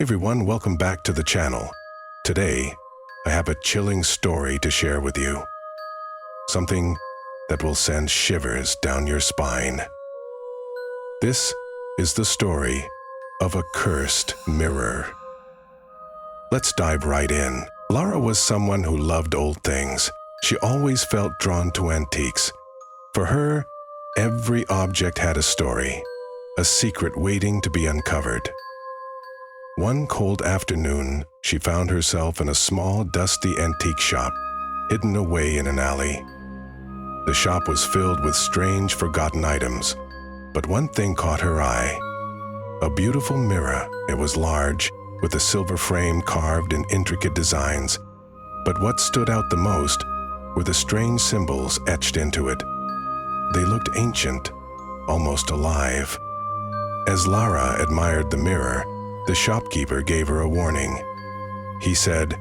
Everyone, welcome back to the channel. Today, I have a chilling story to share with you. Something that will send shivers down your spine. This is the story of a cursed mirror. Let's dive right in. Lara was someone who loved old things. She always felt drawn to antiques. For her, every object had a story, a secret waiting to be uncovered. One cold afternoon, she found herself in a small, dusty antique shop, hidden away in an alley. The shop was filled with strange, forgotten items, but one thing caught her eye. A beautiful mirror. It was large, with a silver frame carved in intricate designs, but what stood out the most were the strange symbols etched into it. They looked ancient, almost alive. As Lara admired the mirror, the shopkeeper gave her a warning. He said,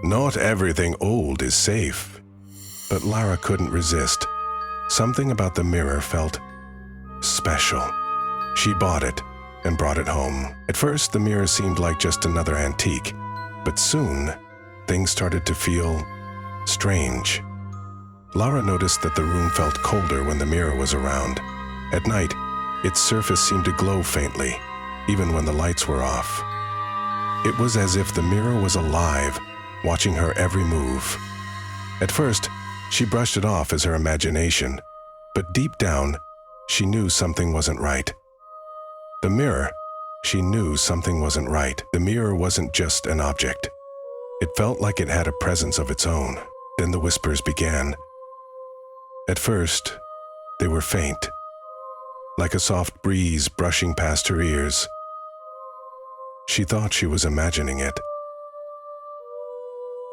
"Not everything old is safe." But Lara couldn't resist. Something about the mirror felt special. She bought it and brought it home. At first, the mirror seemed like just another antique, but soon, things started to feel strange. Lara noticed that the room felt colder when the mirror was around. At night, its surface seemed to glow faintly, even when the lights were off. It was as if the mirror was alive, watching her every move. At first, she brushed it off as her imagination, but deep down, she knew something wasn't right. The mirror, she knew something wasn't right. The mirror wasn't just an object. It felt like it had a presence of its own. Then the whispers began. At first, they were faint, like a soft breeze brushing past her ears. She thought she was imagining it.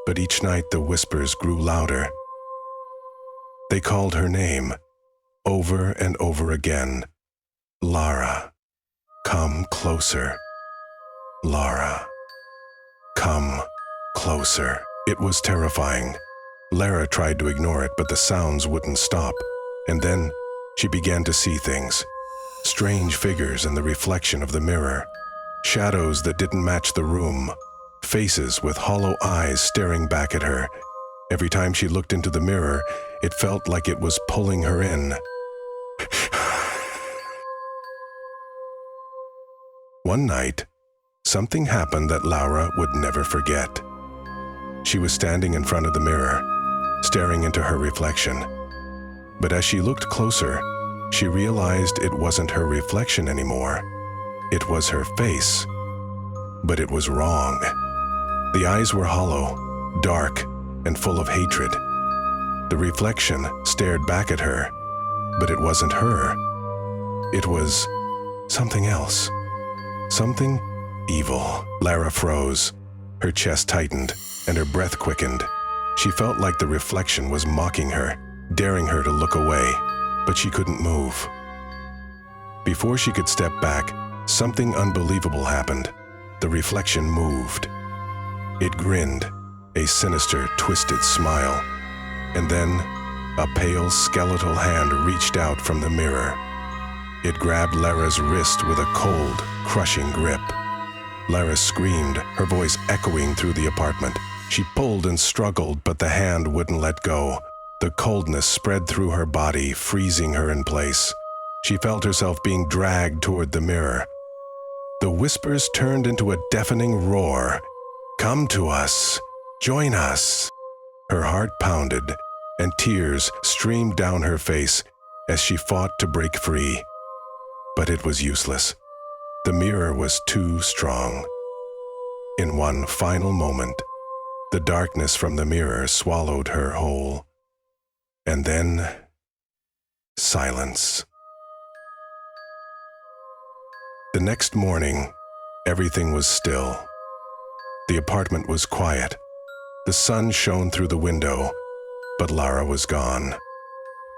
But each night the whispers grew louder. They called her name, over and over again. Lara, come closer. Lara, come closer. It was terrifying. Lara tried to ignore it, but the sounds wouldn't stop. And then she began to see things. Strange figures in the reflection of the mirror. Shadows that didn't match the room. Faces with hollow eyes staring back at her. Every time she looked into the mirror, it felt like it was pulling her in. One night, something happened that Lara would never forget. She was standing in front of the mirror, staring into her reflection. But as she looked closer, she realized it wasn't her reflection anymore. It was her face. But it was wrong. The eyes were hollow, dark, and full of hatred. The reflection stared back at her, but it wasn't her. It was something else. Something evil. Lara froze. Her chest tightened, and her breath quickened. She felt like the reflection was mocking her, daring her to look away, but she couldn't move. Before she could step back, something unbelievable happened. The reflection moved. It grinned, a sinister, twisted smile. And then, a pale, skeletal hand reached out from the mirror. It grabbed Lara's wrist with a cold, crushing grip. Lara screamed, her voice echoing through the apartment. She pulled and struggled, but the hand wouldn't let go. The coldness spread through her body, freezing her in place. She felt herself being dragged toward the mirror. The whispers turned into a deafening roar. "Come to us. Join us." Her heart pounded, and tears streamed down her face as she fought to break free. But it was useless. The mirror was too strong. In one final moment, the darkness from the mirror swallowed her whole. And then, silence. The next morning, everything was still. The apartment was quiet. The sun shone through the window, but Lara was gone.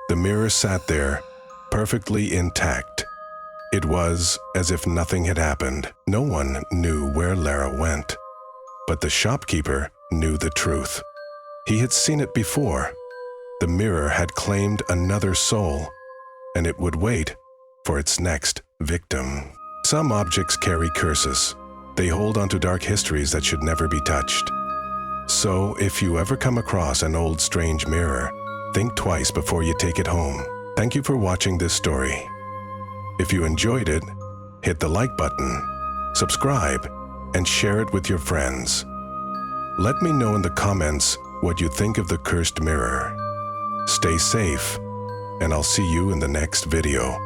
The mirror sat there, perfectly intact. It was as if nothing had happened. No one knew where Lara went. But the shopkeeper knew the truth. He had seen it before. The mirror had claimed another soul, and it would wait for its next victim. Some objects carry curses. They hold onto dark histories that should never be touched. So, if you ever come across an old strange mirror, think twice before you take it home. Thank you for watching this story. If you enjoyed it, hit the like button, subscribe, and share it with your friends. Let me know in the comments what you think of the cursed mirror. Stay safe, and I'll see you in the next video.